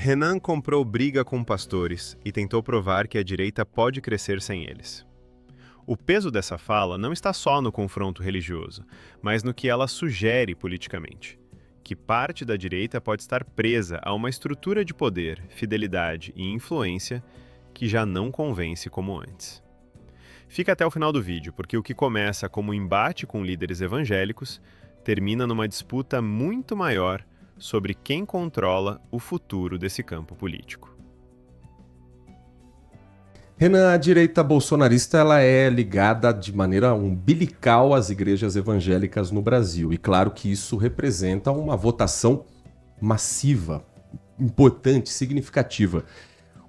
Renan comprou briga com pastores e tentou provar que a direita pode crescer sem eles. O peso dessa fala não está só no confronto religioso, mas no que ela sugere politicamente. Que parte da direita pode estar presa a uma estrutura de poder, fidelidade e influência que já não convence como antes. Fica até o final do vídeo, porque o que começa como um embate com líderes evangélicos termina numa disputa muito maior sobre quem controla o futuro desse campo político. Renan, a direita bolsonarista ela é ligada de maneira umbilical às igrejas evangélicas no Brasil. E claro que isso representa uma votação massiva, importante, significativa.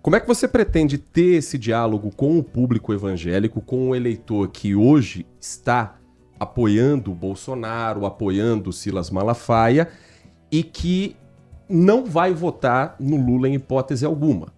Como é que você pretende ter esse diálogo com o público evangélico, com o eleitor que hoje está apoiando o Bolsonaro, apoiando o Silas Malafaia e que não vai votar no Lula em hipótese alguma?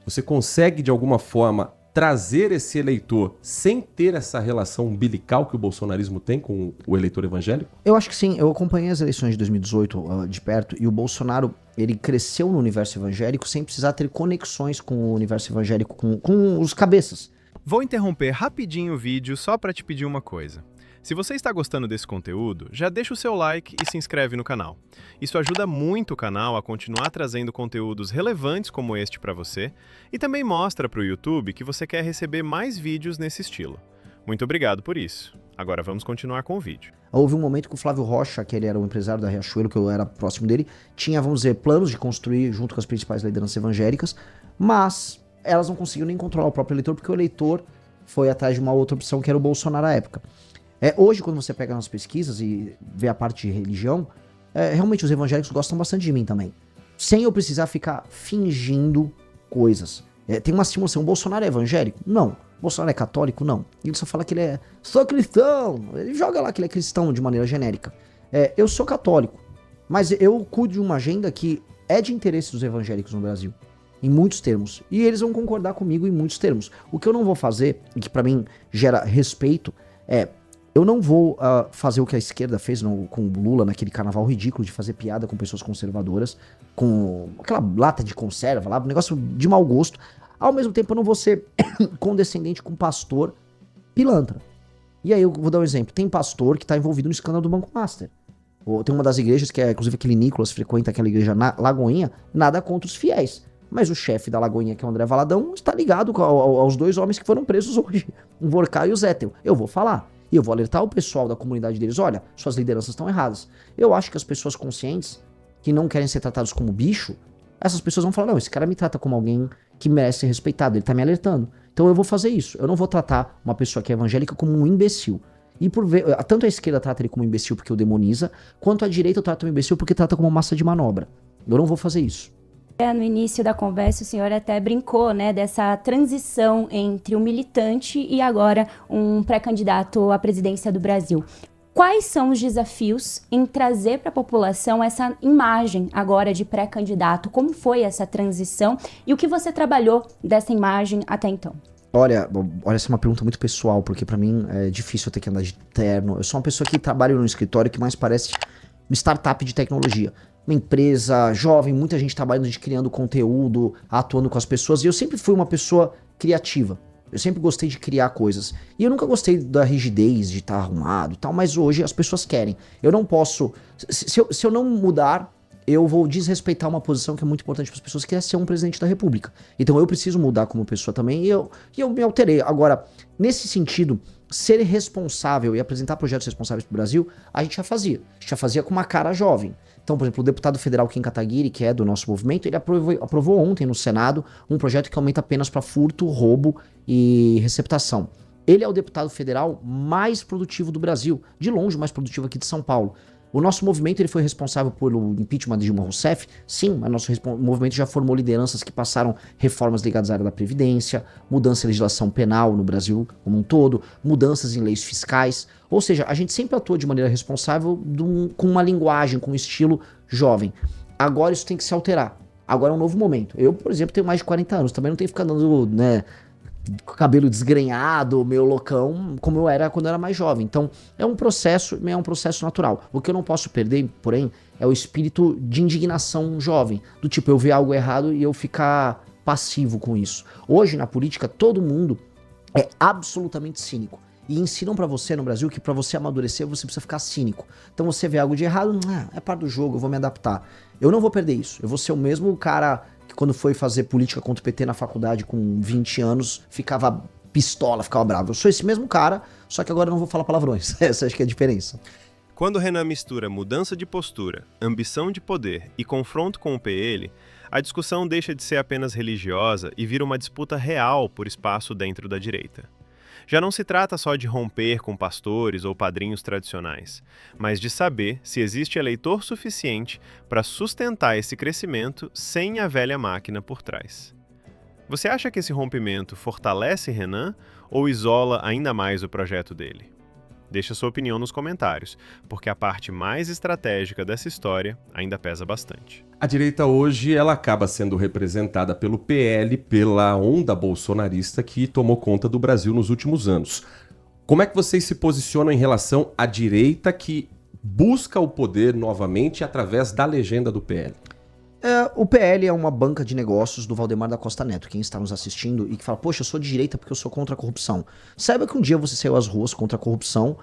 Você consegue, de alguma forma, trazer esse eleitor sem ter essa relação umbilical que o bolsonarismo tem com o eleitor evangélico? Eu acho que sim. Eu acompanhei as eleições de 2018 de perto e o Bolsonaro, ele cresceu no universo evangélico sem precisar ter conexões com o universo evangélico, com os cabeças. Vou interromper rapidinho o vídeo só para te pedir uma coisa. Se você está gostando desse conteúdo, já deixa o seu like e se inscreve no canal. Isso ajuda muito o canal a continuar trazendo conteúdos relevantes como este para você e também mostra para o YouTube que você quer receber mais vídeos nesse estilo. Muito obrigado por isso. Agora vamos continuar com o vídeo. Houve um momento que o Flávio Rocha, que ele era o empresário da Riachuelo, que eu era próximo dele, tinha, vamos dizer, planos de construir junto com as principais lideranças evangélicas, mas elas não conseguiram nem controlar o próprio eleitor, porque o eleitor foi atrás de uma outra opção, que era o Bolsonaro à época. Hoje, quando você pega nas pesquisas e vê a parte de religião, realmente os evangélicos gostam bastante de mim também. Sem eu precisar ficar fingindo coisas. Tem uma simulação, o Bolsonaro é evangélico? Não. O Bolsonaro é católico? Não. Ele só fala que ele é sou cristão. Ele joga lá que ele é cristão de maneira genérica. Eu sou católico, mas eu cuido de uma agenda que é de interesse dos evangélicos no Brasil. Em muitos termos. E eles vão concordar comigo em muitos termos. O que eu não vou fazer, e que pra mim gera respeito, eu não vou fazer o que a esquerda fez com o Lula naquele carnaval ridículo de fazer piada com pessoas conservadoras, com aquela lata de conserva lá, um negócio de mau gosto. Ao mesmo tempo, eu não vou ser condescendente com pastor pilantra. E aí eu vou dar um exemplo. Tem pastor que está envolvido no escândalo do Banco Master. Tem uma das igrejas, que é inclusive aquele Nicolas, frequenta aquela igreja na Lagoinha, nada contra os fiéis. Mas o chefe da Lagoinha, que é o André Valadão, está ligado aos dois homens que foram presos hoje, o Vorká e o Zettel. Eu vou falar. E eu vou alertar o pessoal da comunidade deles, olha, suas lideranças estão erradas. Eu acho que as pessoas conscientes, que não querem ser tratados como bicho, essas pessoas vão falar, não, esse cara me trata como alguém que merece ser respeitado, ele tá me alertando. Então eu vou fazer isso. Eu não vou tratar uma pessoa que é evangélica como um imbecil. E tanto a esquerda trata ele como um imbecil porque o demoniza, quanto a direita trata o imbecil porque trata como massa de manobra. Eu não vou fazer isso. No início da conversa, o senhor até brincou, né, dessa transição entre um militante e agora um pré-candidato à presidência do Brasil. Quais são os desafios em trazer para a população essa imagem agora de pré-candidato? Como foi essa transição e o que você trabalhou dessa imagem até então? Olha, essa é uma pergunta muito pessoal, porque para mim é difícil eu ter que andar de terno. Eu sou uma pessoa que trabalha num escritório que mais parece uma startup de tecnologia. Uma empresa jovem, muita gente trabalhando, criando conteúdo, atuando com as pessoas. E eu sempre fui uma pessoa criativa. Eu sempre gostei de criar coisas. E eu nunca gostei da rigidez de estar arrumado e tal, mas hoje as pessoas querem. Eu não posso... Se eu não mudar, eu vou desrespeitar uma posição que é muito importante para as pessoas, que é ser um presidente da República. Então eu preciso mudar como pessoa também e eu me alterei. Agora, nesse sentido, ser responsável e apresentar projetos responsáveis para o Brasil, a gente já fazia. A gente já fazia com uma cara jovem. Então, por exemplo, o deputado federal Kim Kataguiri, que é do nosso movimento, ele aprovou ontem no Senado um projeto que aumenta penas para furto, roubo e receptação. Ele é o deputado federal mais produtivo do Brasil, de longe o mais produtivo aqui de São Paulo. O nosso movimento ele foi responsável pelo impeachment de Dilma Rousseff? Sim, mas nosso movimento já formou lideranças que passaram reformas ligadas à área da Previdência, mudança em legislação penal no Brasil como um todo, mudanças em leis fiscais. Ou seja, a gente sempre atua de maneira responsável com uma linguagem, com um estilo jovem. Agora isso tem que se alterar. Agora é um novo momento. Eu, por exemplo, tenho mais de 40 anos, também não tenho que ficar dando, com o cabelo desgrenhado, meio loucão, como eu era quando eu era mais jovem. Então, é um processo natural. O que eu não posso perder, porém, é o espírito de indignação jovem. Do tipo, eu ver algo errado e eu ficar passivo com isso. Hoje, na política, todo mundo é absolutamente cínico. E ensinam pra você no Brasil que pra você amadurecer, você precisa ficar cínico. Então você vê algo de errado, é parte do jogo, eu vou me adaptar. Eu não vou perder isso. Eu vou ser o mesmo cara que quando foi fazer política contra o PT na faculdade com 20 anos, ficava pistola, ficava bravo. Eu sou esse mesmo cara, só que agora eu não vou falar palavrões. Essa acho que é a diferença. Quando Renan mistura mudança de postura, ambição de poder e confronto com o PL, a discussão deixa de ser apenas religiosa e vira uma disputa real por espaço dentro da direita. Já não se trata só de romper com pastores ou padrinhos tradicionais, mas de saber se existe eleitor suficiente para sustentar esse crescimento sem a velha máquina por trás. Você acha que esse rompimento fortalece Renan ou isola ainda mais o projeto dele? Deixa sua opinião nos comentários, porque a parte mais estratégica dessa história ainda pesa bastante. A direita hoje ela acaba sendo representada pelo PL, pela onda bolsonarista que tomou conta do Brasil nos últimos anos. Como é que vocês se posicionam em relação à direita que busca o poder novamente através da legenda do PL? O PL é uma banca de negócios do Valdemar da Costa Neto, quem está nos assistindo e que fala, poxa, eu sou de direita porque eu sou contra a corrupção. Saiba que um dia você saiu às ruas contra a corrupção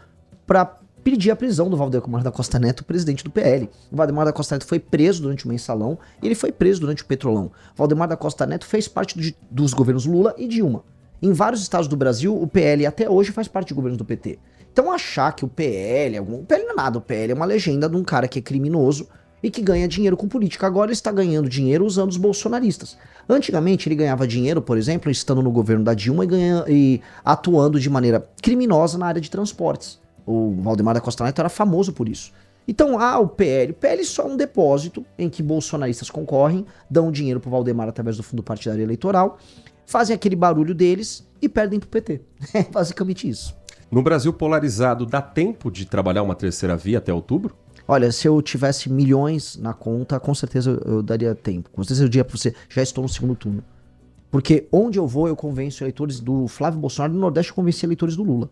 para pedir a prisão do Valdemar da Costa Neto, presidente do PL. O Valdemar da Costa Neto foi preso durante o Mensalão e ele foi preso durante o Petrolão. O Valdemar da Costa Neto fez parte dos governos Lula e Dilma. Em vários estados do Brasil, o PL até hoje faz parte de governos do PT. Então achar que o PL não é nada, o PL é uma legenda de um cara que é criminoso e que ganha dinheiro com política. Agora ele está ganhando dinheiro usando os bolsonaristas. Antigamente ele ganhava dinheiro, por exemplo, estando no governo da Dilma e atuando de maneira criminosa na área de transportes. O Valdemar da Costa Neto era famoso por isso. Então, o PL só é um depósito em que bolsonaristas concorrem, dão dinheiro pro Valdemar através do fundo partidário eleitoral, fazem aquele barulho deles e perdem pro PT. É basicamente isso. No Brasil polarizado, dá tempo de trabalhar uma terceira via até outubro? Olha, se eu tivesse milhões na conta, com certeza eu daria tempo. Com certeza eu diria pra você, já estou no segundo turno. Porque onde eu vou, eu convenço eleitores do Flávio Bolsonaro, no Nordeste eu convenci eleitores do Lula.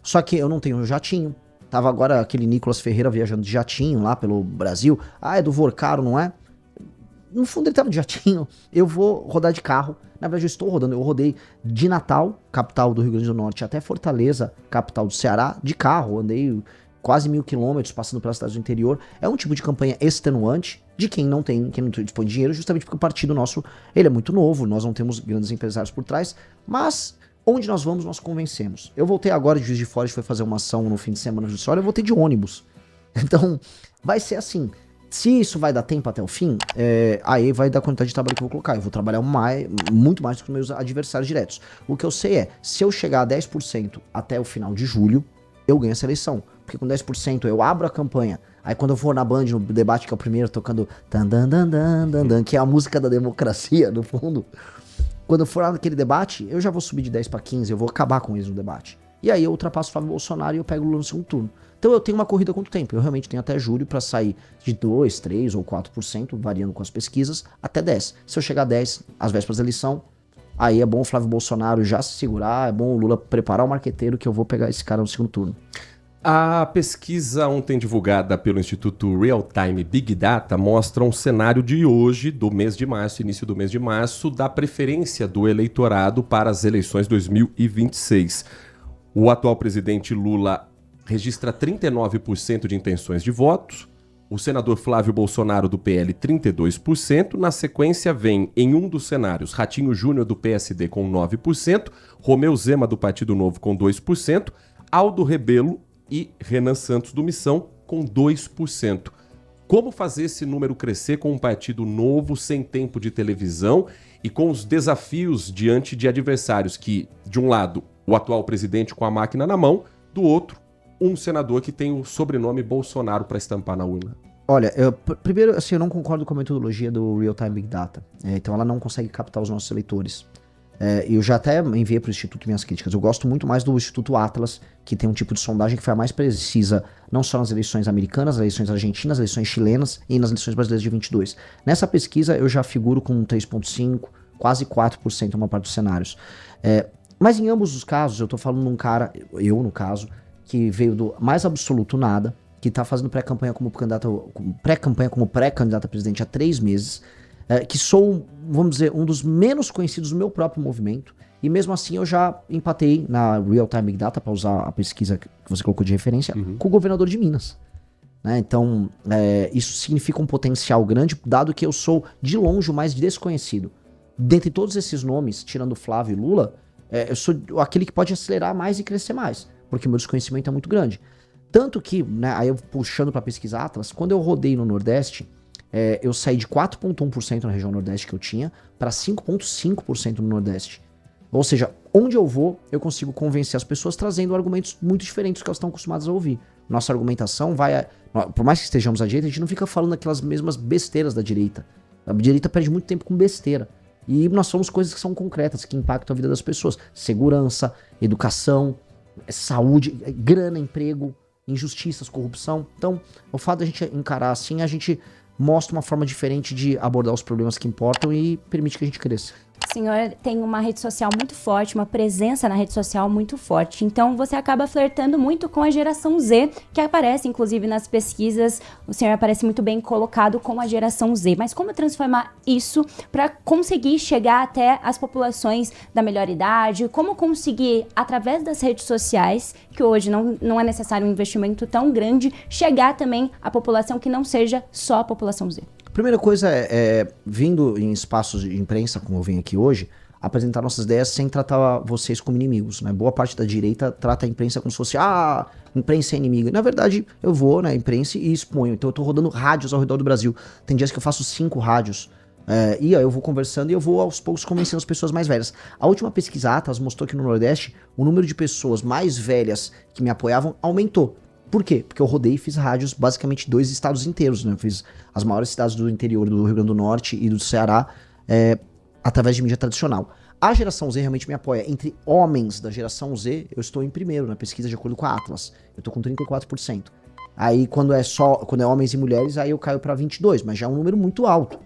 Só que eu não tenho jatinho. Tava agora aquele Nicolas Ferreira viajando de jatinho lá pelo Brasil. É do Vorcaro, não é? No fundo ele tava de jatinho. Eu vou rodar de carro. Na verdade eu estou rodando. Eu rodei de Natal, capital do Rio Grande do Norte, até Fortaleza, capital do Ceará, de carro. Andei quase 1.000 quilômetros passando pelas cidades do interior. É um tipo de campanha extenuante de quem não dispõe de dinheiro, justamente porque o partido nosso, ele é muito novo, nós não temos grandes empresários por trás, mas onde nós vamos, nós convencemos. Eu voltei agora de Juiz de Fora, a gente foi fazer uma ação no fim de semana judicial, eu voltei de ônibus. Então, vai ser assim. Se isso vai dar tempo até o fim, aí vai dar quantidade de trabalho que eu vou colocar. Eu vou trabalhar muito mais do que os meus adversários diretos. O que eu sei é, se eu chegar a 10% até o final de julho, eu ganho essa eleição. Porque com 10% eu abro a campanha. Aí quando eu for na Band, no debate, que é o primeiro, tocando que é a música da democracia, no fundo. Quando eu for lá naquele debate, eu já vou subir de 10 para 15, eu vou acabar com eles no debate. E aí eu ultrapasso o Flávio Bolsonaro e eu pego o Lula no segundo turno. Então eu tenho uma corrida quanto tempo? Eu realmente tenho até julho para sair de 2, 3 ou 4%, variando com as pesquisas, até 10. Se eu chegar a 10, às vésperas da eleição, aí é bom o Flávio Bolsonaro já se segurar, é bom o Lula preparar o marqueteiro que eu vou pegar esse cara no segundo turno. A pesquisa ontem divulgada pelo Instituto Real Time Big Data mostra um cenário de hoje, do mês de março, início do mês de março, da preferência do eleitorado para as eleições 2026. O atual presidente Lula registra 39% de intenções de votos, o senador Flávio Bolsonaro do PL 32%, na sequência vem, em um dos cenários, Ratinho Júnior do PSD com 9%, Romeu Zema do Partido Novo com 2%, Aldo Rebelo e Renan Santos do Missão com 2%. Como fazer esse número crescer com um partido novo, sem tempo de televisão e com os desafios diante de adversários que, de um lado, o atual presidente com a máquina na mão, do outro, um senador que tem o sobrenome Bolsonaro para estampar na urna? Olha, primeiro, assim, eu não concordo com a metodologia do Real Time Big Data. Então ela não consegue captar os nossos eleitores. Eu já até enviei para o Instituto minhas críticas. Eu gosto muito mais do Instituto Atlas, que tem um tipo de sondagem que foi a mais precisa, não só nas eleições americanas, nas eleições argentinas, nas eleições chilenas e nas eleições brasileiras de 22. Nessa pesquisa eu já figuro com 3,5%, quase 4% em uma parte dos cenários. Mas em ambos os casos, eu tô falando de um cara, eu no caso, que veio do mais absoluto nada, que tá fazendo pré-campanha como pré-candidato a presidente há 3 meses, que sou, vamos dizer, um dos menos conhecidos do meu próprio movimento, e mesmo assim eu já empatei na Real Time Big Data, para usar a pesquisa que você colocou de referência, com o governador de Minas. Né? Então, isso significa um potencial grande, dado que eu sou, de longe, o mais desconhecido. Dentre todos esses nomes, tirando Flávio e Lula, eu sou aquele que pode acelerar mais e crescer mais, porque meu desconhecimento é muito grande. Tanto que, né, aí eu puxando para pesquisa Atlas, quando eu rodei no Nordeste, eu saí de 4,1% na região Nordeste que eu tinha para 5,5% no Nordeste. Ou seja, onde eu vou, eu consigo convencer as pessoas trazendo argumentos muito diferentes do que elas estão acostumadas a ouvir. Nossa argumentação por mais que estejamos à direita, a gente não fica falando aquelas mesmas besteiras da direita. A direita perde muito tempo com besteira. E nós somos coisas que são concretas, que impactam a vida das pessoas. Segurança, educação, saúde, grana, emprego, injustiças, corrupção. Então, o fato de a gente encarar assim, a gente mostra uma forma diferente de abordar os problemas que importam e permite que a gente cresça. O senhor tem uma rede social muito forte, uma presença na rede social muito forte. Então, você acaba flertando muito com a geração Z, que aparece, inclusive, nas pesquisas. O senhor aparece muito bem colocado como a geração Z. Mas como transformar isso para conseguir chegar até as populações da melhor idade? Como conseguir, através das redes sociais, que hoje não é necessário um investimento tão grande, chegar também à população que não seja só a população Z? Primeira coisa vindo em espaços de imprensa, como eu venho aqui hoje, apresentar nossas ideias sem tratar vocês como inimigos, né? Boa parte da direita trata a imprensa como se fosse, imprensa é inimigo. E, na verdade, eu vou na imprensa e exponho. Então eu tô rodando rádios ao redor do Brasil. Tem dias que eu faço 5 rádios. E aí eu vou conversando e eu vou aos poucos convencendo as pessoas mais velhas. A última pesquisa Atlas mostrou que no Nordeste, o número de pessoas mais velhas que me apoiavam aumentou. Por quê? Porque eu rodei e fiz rádios basicamente 2 estados inteiros, né? Eu fiz as maiores cidades do interior do Rio Grande do Norte e do Ceará através de mídia tradicional. A geração Z realmente me apoia. Entre homens da geração Z, eu estou em primeiro na pesquisa de acordo com a Atlas. Eu tô com 34%. Aí quando é homens e mulheres, aí eu caio para 22%, mas já é um número muito alto.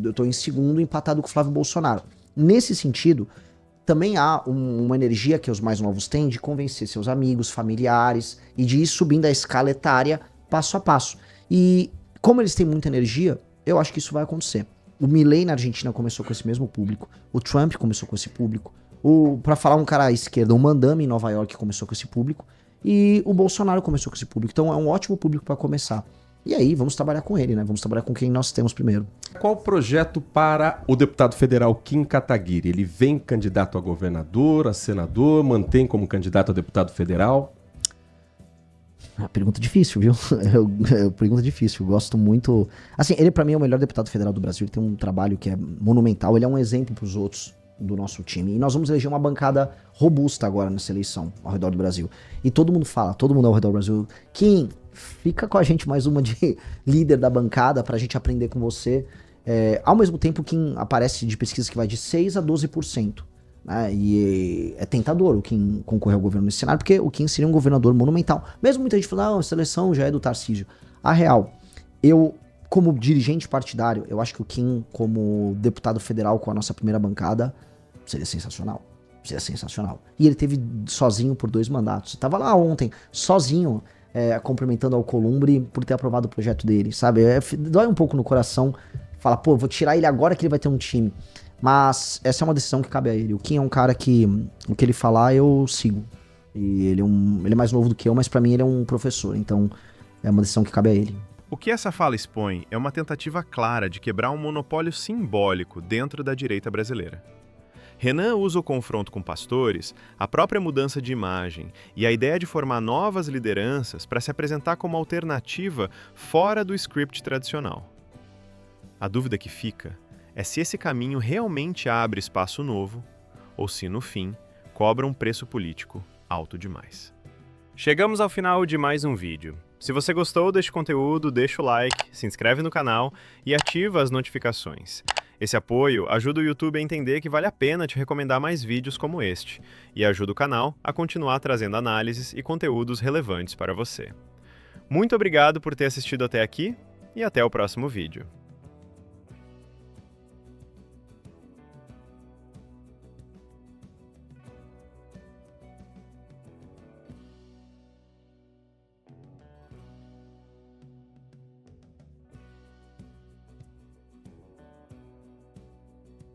Eu tô em segundo, empatado com o Flávio Bolsonaro. Nesse sentido, também há uma energia que os mais novos têm de convencer seus amigos, familiares e de ir subindo a escala etária passo a passo. E como eles têm muita energia, eu acho que isso vai acontecer. O Milei na Argentina começou com esse mesmo público, o Trump começou com esse público, pra falar um cara à esquerda, o Mandami em Nova York começou com esse público e o Bolsonaro começou com esse público. Então é um ótimo público para começar. E aí, vamos trabalhar com ele, né? Vamos trabalhar com quem nós temos primeiro. Qual o projeto para o deputado federal Kim Kataguiri? Ele vem candidato a governador, a senador, mantém como candidato a deputado federal? Pergunta difícil, viu? Pergunta difícil, eu gosto muito... Assim, ele pra mim é o melhor deputado federal do Brasil, ele tem um trabalho que é monumental, ele é um exemplo pros outros do nosso time. E nós vamos eleger uma bancada robusta agora nessa eleição ao redor do Brasil. E todo mundo ao redor do Brasil, Kim, fica com a gente mais uma de líder da bancada pra gente aprender com você. Ao mesmo tempo, Kim aparece de pesquisas que vai de 6% a 12%. Né? E é tentador o Kim concorrer ao governo nesse cenário, porque o Kim seria um governador monumental. Mesmo muita gente falando, a seleção já é do Tarcísio. A real, como dirigente partidário, eu acho que o Kim, como deputado federal com a nossa primeira bancada, seria sensacional. Seria sensacional. E ele teve sozinho por 2 mandatos. Tava lá ontem, sozinho, cumprimentando ao Alcolumbre por ter aprovado o projeto dele, sabe? Dói um pouco no coração. Fala, vou tirar ele agora que ele vai ter um time. Mas essa é uma decisão que cabe a ele. O Kim é um cara que, o que ele falar, eu sigo. E ele é mais novo do que eu, mas pra mim ele é um professor. Então, é uma decisão que cabe a ele. O que essa fala expõe é uma tentativa clara de quebrar um monopólio simbólico dentro da direita brasileira. Renan usa o confronto com pastores, a própria mudança de imagem e a ideia de formar novas lideranças para se apresentar como alternativa fora do script tradicional. A dúvida que fica é se esse caminho realmente abre espaço novo ou se, no fim, cobra um preço político alto demais. Chegamos ao final de mais um vídeo. Se você gostou deste conteúdo, deixa o like, se inscreve no canal e ativa as notificações. Esse apoio ajuda o YouTube a entender que vale a pena te recomendar mais vídeos como este e ajuda o canal a continuar trazendo análises e conteúdos relevantes para você. Muito obrigado por ter assistido até aqui e até o próximo vídeo.